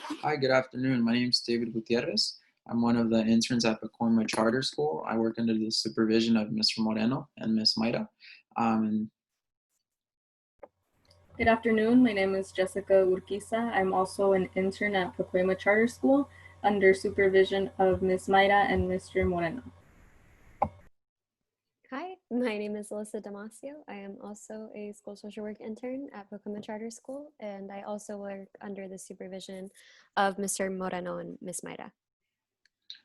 Hi, good afternoon. My name is David Gutierrez. I'm one of the interns at Pacoima Charter School. I work under the supervision of Mr. Moreno and Ms. Mayra. And Good afternoon. My name is Jessica Urquiza. I'm also an intern at Pacoima Charter School under supervision of Ms. Mayra and Mr. Moreno. Hi, my name is Alyssa Damasio. I am also a school social work intern at Pacoima Charter School, and I also work under the supervision of Mr. Moreno and Ms. Mayra.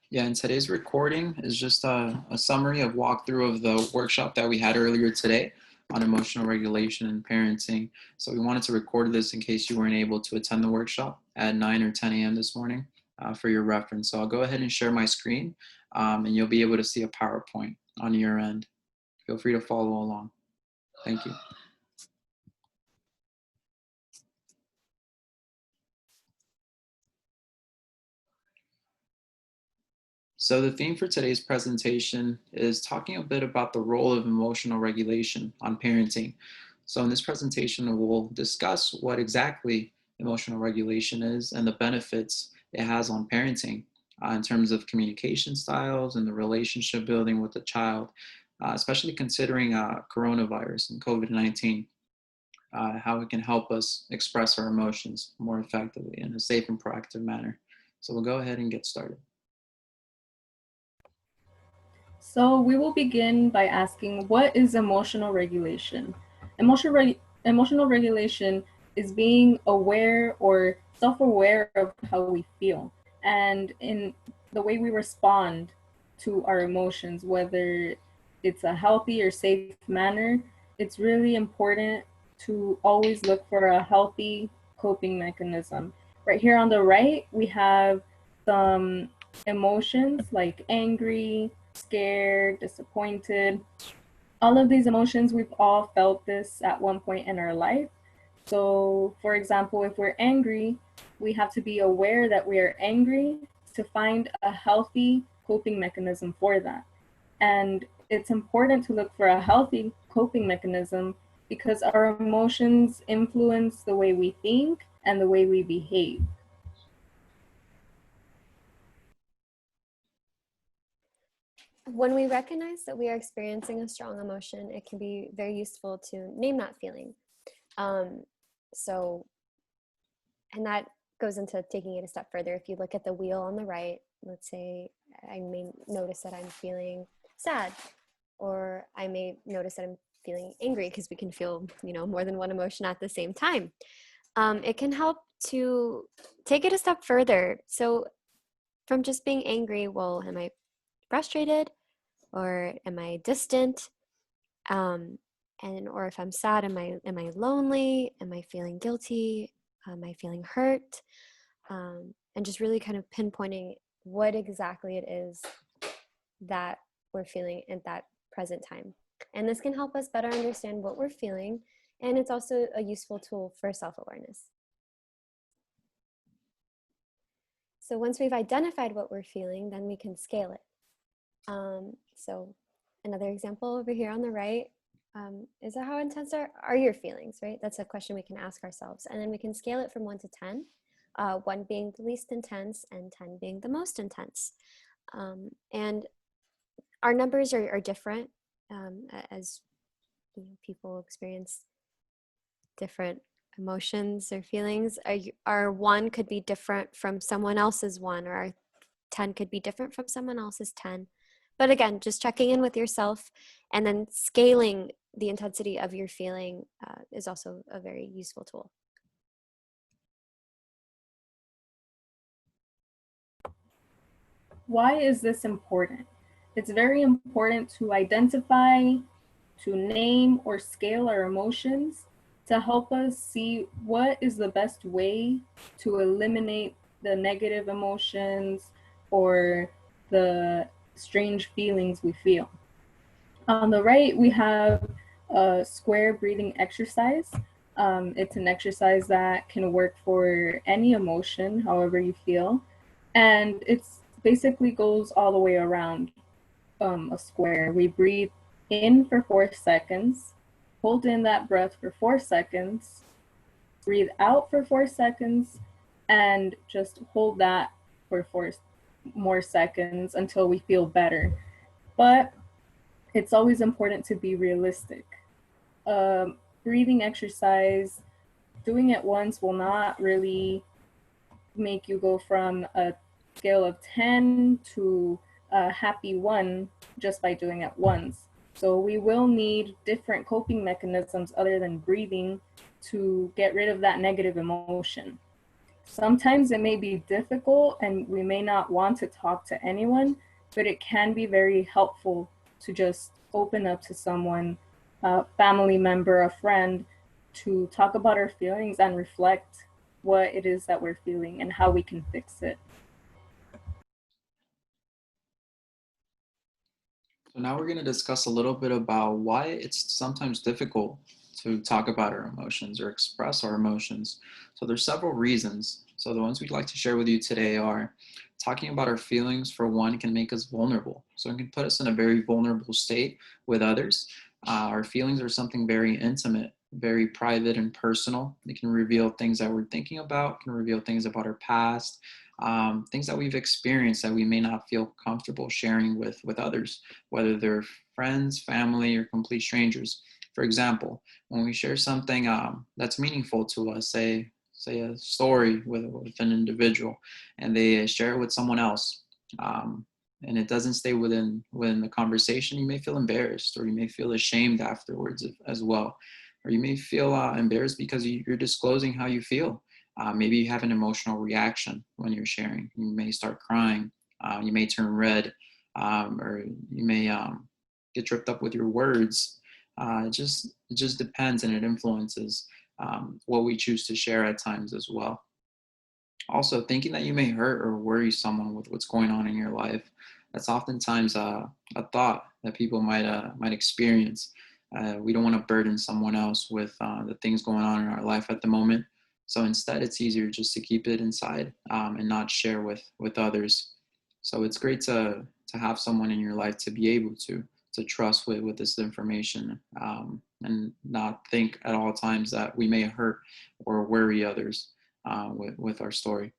yeah, and today's recording is just a summary of walkthrough of the workshop that we had earlier today on emotional regulation and parenting. So we wanted to record this in case you weren't able to attend the workshop at 9 or 10 a.m. this morning for your reference. So I'll go ahead and share my screen and you'll be able to see a PowerPoint on your end. Feel free to follow along. Thank you. So the theme for today's presentation is talking a bit about the role of emotional regulation on parenting. So in this presentation, we'll discuss what exactly emotional regulation is and the benefits it has on parenting in terms of communication styles and the relationship building with the child, especially considering coronavirus and COVID-19, how it can help us express our emotions more effectively in a safe and proactive manner. So we'll go ahead and get started. So we will begin by asking, what is emotional regulation? Emotional regulation is being aware or self-aware of how we feel and in the way we respond to our emotions, whether it's a healthy or safe manner. It's really important to always look for a healthy coping mechanism. Right here on the right, we have some emotions like angry, scared, disappointed. All of these emotions, we've all felt this at one point in our life. So, for example, if we're angry, we have to be aware that we are angry to find a healthy coping mechanism for that. And it's important to look for a healthy coping mechanism because our emotions influence the way we think and the way we behave. When we recognize that we are experiencing a strong emotion, it can be very useful to name that feeling. And that goes into taking it a step further. If you look at the wheel on the right, let's say I may notice that I'm feeling sad, or I may notice that I'm feeling angry, because we can feel, more than one emotion at the same time. It can help to take it a step further. So from just being angry, well, am I frustrated, or am I distant? Or if I'm sad, am I lonely? Am I feeling guilty? Am I feeling hurt? And just really kind of pinpointing what exactly it is that we're feeling at that present time. And this can help us better understand what we're feeling, and it's also a useful tool for self-awareness. So once we've identified what we're feeling, then we can scale it. So another example over here on the right is how intense are your feelings, right? That's a question we can ask ourselves. And then we can scale it from 1 to 10, 1 being the least intense and 10 being the most intense. And our numbers are different as people experience different emotions or feelings. Our 1 could be different from someone else's 1, or our 10 could be different from someone else's 10. But again, just checking in with yourself and then scaling the intensity of your feeling is also a very useful tool. Why is this important? It's very important to identify, to name or scale our emotions to help us see what is the best way to eliminate the negative emotions or the strange feelings we feel. On the right, we have a square breathing exercise. It's an exercise that can work for any emotion, however you feel. And it's basically goes all the way around a square. We breathe in for 4 seconds, hold in that breath for 4 seconds, breathe out for 4 seconds, and just hold that for 4 more seconds until we feel better. But it's always important to be realistic. Breathing exercise, doing it once will not really make you go from a scale of 10 to a happy 1 just by doing it once. So we will need different coping mechanisms other than breathing to get rid of that negative emotion. Sometimes it may be difficult and we may not want to talk to anyone, but it can be very helpful to just open up to someone, a family member, a friend, to talk about our feelings and reflect what it is that we're feeling and how we can fix it. So now we're going to discuss a little bit about why it's sometimes difficult to talk about our emotions or express our emotions. So there's several reasons. So the ones we'd like to share with you today are talking about our feelings, for one, can make us vulnerable. So it can put us in a very vulnerable state with others. Our feelings are something very intimate, very private and personal. It can reveal things that we're thinking about, can reveal things about our past, things that we've experienced that we may not feel comfortable sharing with others, whether they're friends, family, or complete strangers. For example, when we share something that's meaningful to us, say a story with an individual, and they share it with someone else, and it doesn't stay within the conversation, you may feel embarrassed, or you may feel ashamed afterwards as well, or you may feel embarrassed because you're disclosing how you feel. Maybe you have an emotional reaction when you're sharing. You may start crying. You may turn red, or you may get tripped up with your words. It just depends, and it influences what we choose to share at times as well. Also, thinking that you may hurt or worry someone with what's going on in your life, that's oftentimes a thought that people might experience. We don't want to burden someone else with the things going on in our life at the moment. So instead, it's easier just to keep it inside and not share with others. So it's great to have someone in your life to be able to trust with this information, and not think at all times that we may hurt or worry others with our story.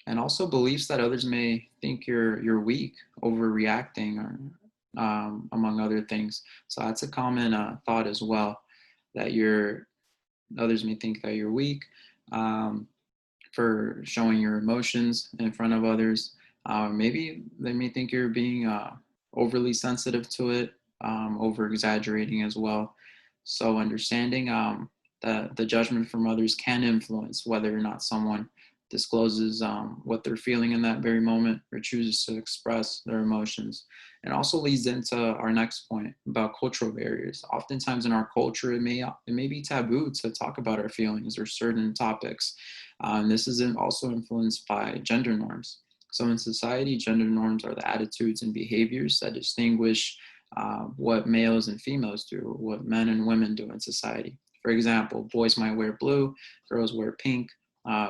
And also beliefs that others may think you're weak, overreacting, or among other things. So that's a common thought as well, that others may think that you're weak, um, for showing your emotions in front of others. Maybe they may think you're being overly sensitive to it, over exaggerating as well. So understanding the judgment from others can influence whether or not someone discloses what they're feeling in that very moment or chooses to express their emotions. And also leads into our next point about cultural barriers. Oftentimes in our culture, it may be taboo to talk about our feelings or certain topics. And this is also influenced by gender norms. So in society, gender norms are the attitudes and behaviors that distinguish what males and females do, what men and women do in society. For example, boys might wear blue, girls wear pink.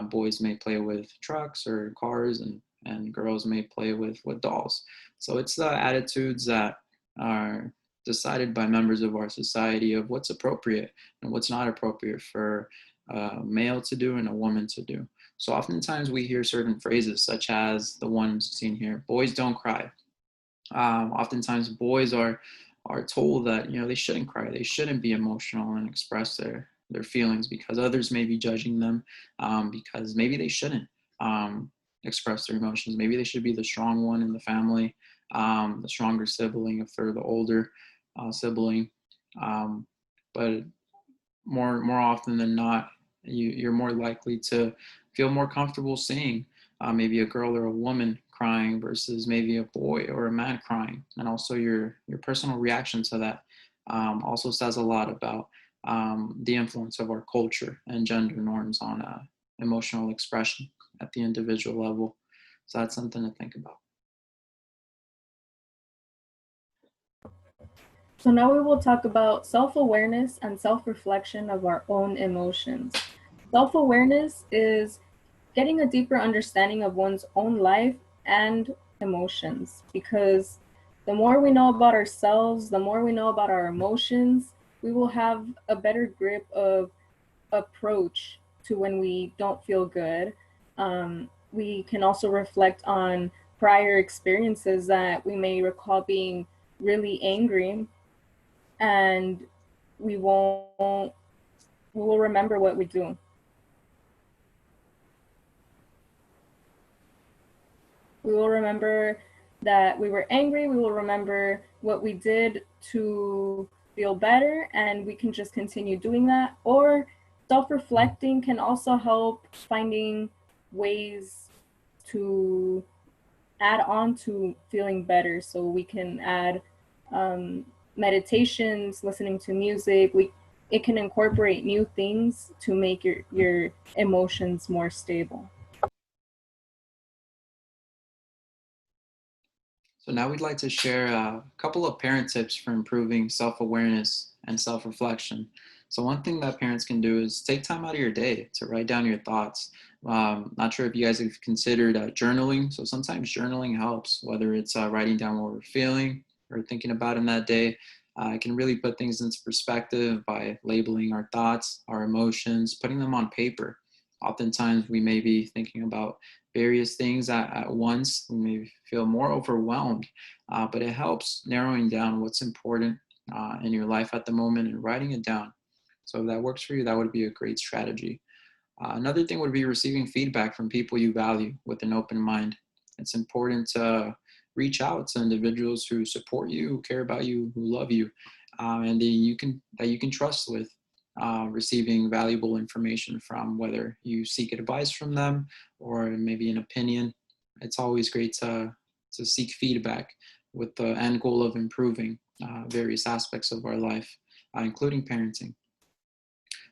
Boys may play with trucks or cars, and girls may play with dolls. So it's the attitudes that are decided by members of our society of what's appropriate and what's not appropriate for a male to do and a woman to do. So oftentimes we hear certain phrases such as the one seen here: boys don't cry. Oftentimes boys are told that they shouldn't cry, they shouldn't be emotional and express their feelings because others may be judging them, because maybe they shouldn't express their emotions. Maybe they should be the strong one in the family, the stronger sibling if they're the older sibling. Um, but more often than not, you're more likely to feel more comfortable seeing maybe a girl or a woman crying versus maybe a boy or a man crying. And also your personal reaction to that also says a lot about the influence of our culture and gender norms on emotional expression at the individual level. So that's something to think about. So now we will talk about self-awareness and self-reflection of our own emotions. Self-awareness is getting a deeper understanding of one's own life and emotions, because the more we know about ourselves, the more we know about our emotions, we will have a better grip of approach to when we don't feel good. We can also reflect on prior experiences that we may recall being really angry, and we won't we will remember what we do. We will remember that we were angry. We will remember what we did to feel better, and we can just continue doing that. Or self reflecting can also help finding ways to add on to feeling better. So we can add meditations, listening to music. It can incorporate new things to make your emotions more stable. So now we'd like to share a couple of parent tips for improving self-awareness and self-reflection. So one thing that parents can do is take time out of your day to write down your thoughts. Not sure if you guys have considered journaling. So sometimes journaling helps, whether it's writing down what we're feeling or thinking about in that day. It can really put things into perspective by labeling our thoughts, our emotions, putting them on paper. Oftentimes we may be thinking about various things at once. We may feel more overwhelmed, but it helps narrowing down what's important in your life at the moment and writing it down. So if that works for you, that would be a great strategy. Another thing would be receiving feedback from people you value with an open mind. It's important to reach out to individuals who support you, who care about you, who love you, and that you can trust with receiving valuable information from, whether you seek advice from them or maybe an opinion. It's always great to seek feedback with the end goal of improving various aspects of our life, including parenting.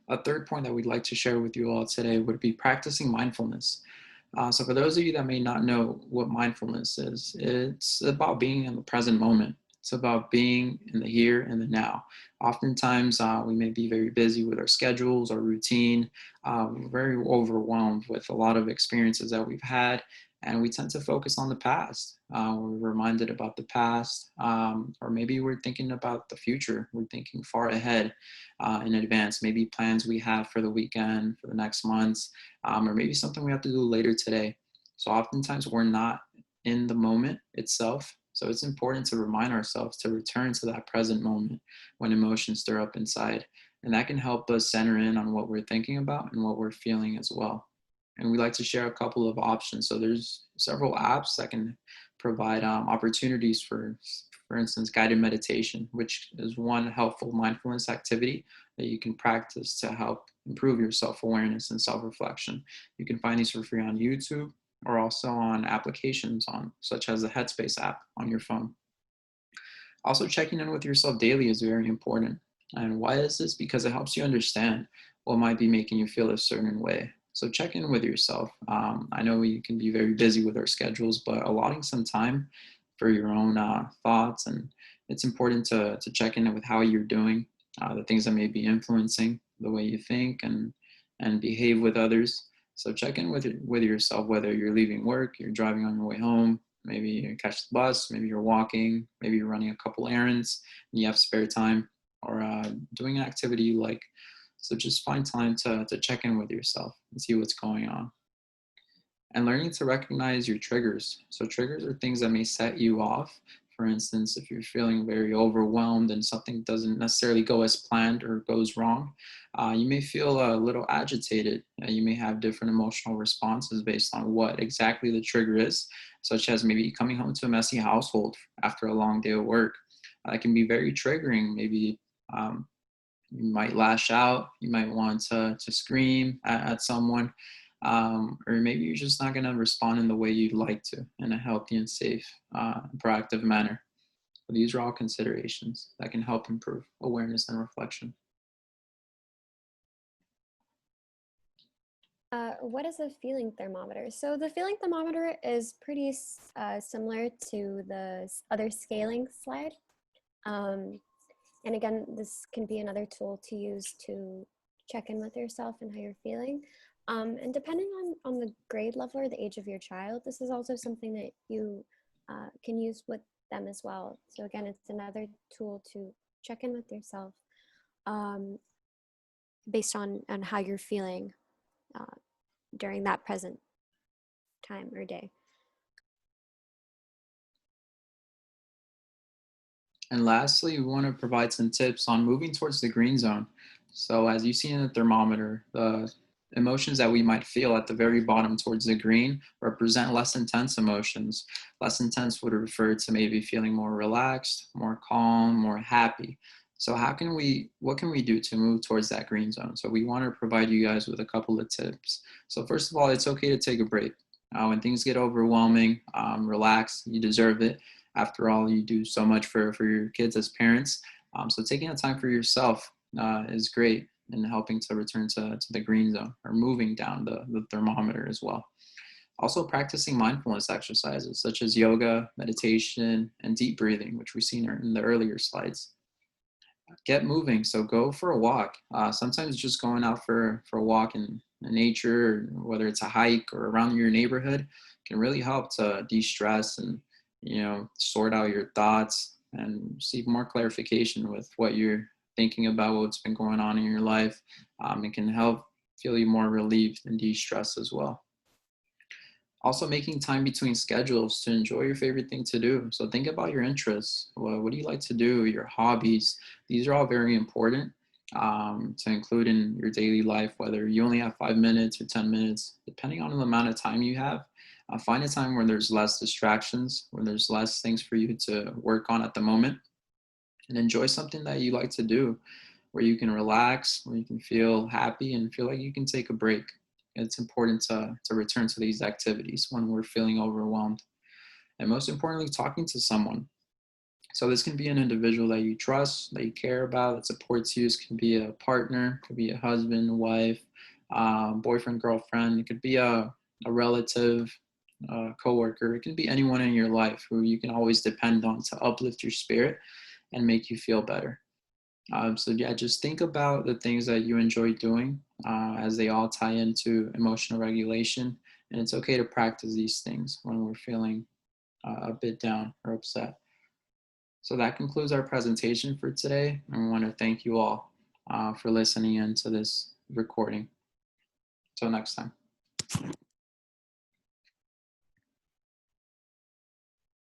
A third point that we'd like to share with you all today would be practicing mindfulness. So for those of you that may not know what mindfulness is, it's about being in the present moment. It's about being in the here and the now. Oftentimes, we may be very busy with our schedules, our routine, very overwhelmed with a lot of experiences that we've had, and we tend to focus on the past. We're reminded about the past, or maybe we're thinking about the future. We're thinking far ahead in advance, maybe plans we have for the weekend, for the next months, or maybe something we have to do later today. So oftentimes we're not in the moment itself. So it's important to remind ourselves to return to that present moment when emotions stir up inside. And that can help us center in on what we're thinking about and what we're feeling as well. And we like to share a couple of options. So there's several apps that can provide opportunities for instance, guided meditation, which is one helpful mindfulness activity that you can practice to help improve your self-awareness and self-reflection. You can find these for free on YouTube or also on applications such as the Headspace app on your phone. Also, checking in with yourself daily is very important. And why is this? Because it helps you understand what might be making you feel a certain way. So check in with yourself. I know we can be very busy with our schedules, but allotting some time for your own thoughts, and it's important to check in with how you're doing, the things that may be influencing the way you think and behave with others. So check in with yourself, whether you're leaving work, you're driving on your way home, maybe you catch the bus, maybe you're walking, maybe you're running a couple errands, and you have spare time, or doing an activity you like. So just find time to check in with yourself and see what's going on. And learning to recognize your triggers. So triggers are things that may set you off. For instance, if you're feeling very overwhelmed and something doesn't necessarily go as planned or goes wrong, you may feel a little agitated. You may have different emotional responses based on what exactly the trigger is, such as maybe coming home to a messy household after a long day of work. It can be very triggering. Maybe you might lash out, you might want to scream at someone, or maybe you're just not going to respond in the way you'd like to in a healthy and safe, proactive manner. So these are all considerations that can help improve awareness and reflection. What is a feeling thermometer? So the feeling thermometer is pretty similar to the other scaling slide. And again, this can be another tool to use to check in with yourself and how you're feeling. And depending on the grade level or the age of your child, this is also something that you can use with them as well. So again, it's another tool to check in with yourself based on how you're feeling during that present time or day. And lastly, we want to provide some tips on moving towards the green zone. So as you see in the thermometer, the emotions that we might feel at the very bottom towards the green represent less intense emotions. Less intense would refer to maybe feeling more relaxed, more calm, more happy. So what can we do to move towards that green zone? So we want to provide you guys with a couple of tips. So first of all, it's okay to take a break. When things get overwhelming, relax, you deserve it. After all, you do so much for your kids as parents. So taking the time for yourself is great in helping to return to the green zone or moving down the thermometer as well. Also practicing mindfulness exercises such as yoga, meditation, and deep breathing, which we've seen in the earlier slides. Get moving. So go for a walk. Sometimes just going out for a walk in nature, whether it's a hike or around your neighborhood, can really help to de-stress and sort out your thoughts and receive more clarification with what you're thinking about, what's been going on in your life. It can help feel you more relieved and de-stress as well. Also making time between schedules to enjoy your favorite thing to do. So think about your interests. What do you like to do? Your hobbies. These are all very important to include in your daily life, whether you only have 5 minutes or 10 minutes, depending on the amount of time you have. Find a time where there's less distractions, where there's less things for you to work on at the moment, and enjoy something that you like to do, where you can relax, where you can feel happy and feel like you can take a break. It's important to return to these activities when we're feeling overwhelmed. And most importantly, talking to someone. So this can be an individual that you trust, that you care about, that supports you. This can be a partner, could be a husband, wife, boyfriend, girlfriend. It could be a relative, coworker. It can be anyone in your life who you can always depend on to uplift your spirit and make you feel better. So yeah, just think about the things that you enjoy doing as they all tie into emotional regulation. And it's okay to practice these things when we're feeling a bit down or upset. So that concludes our presentation for today. And we want to thank you all for listening in to this recording. Until next time.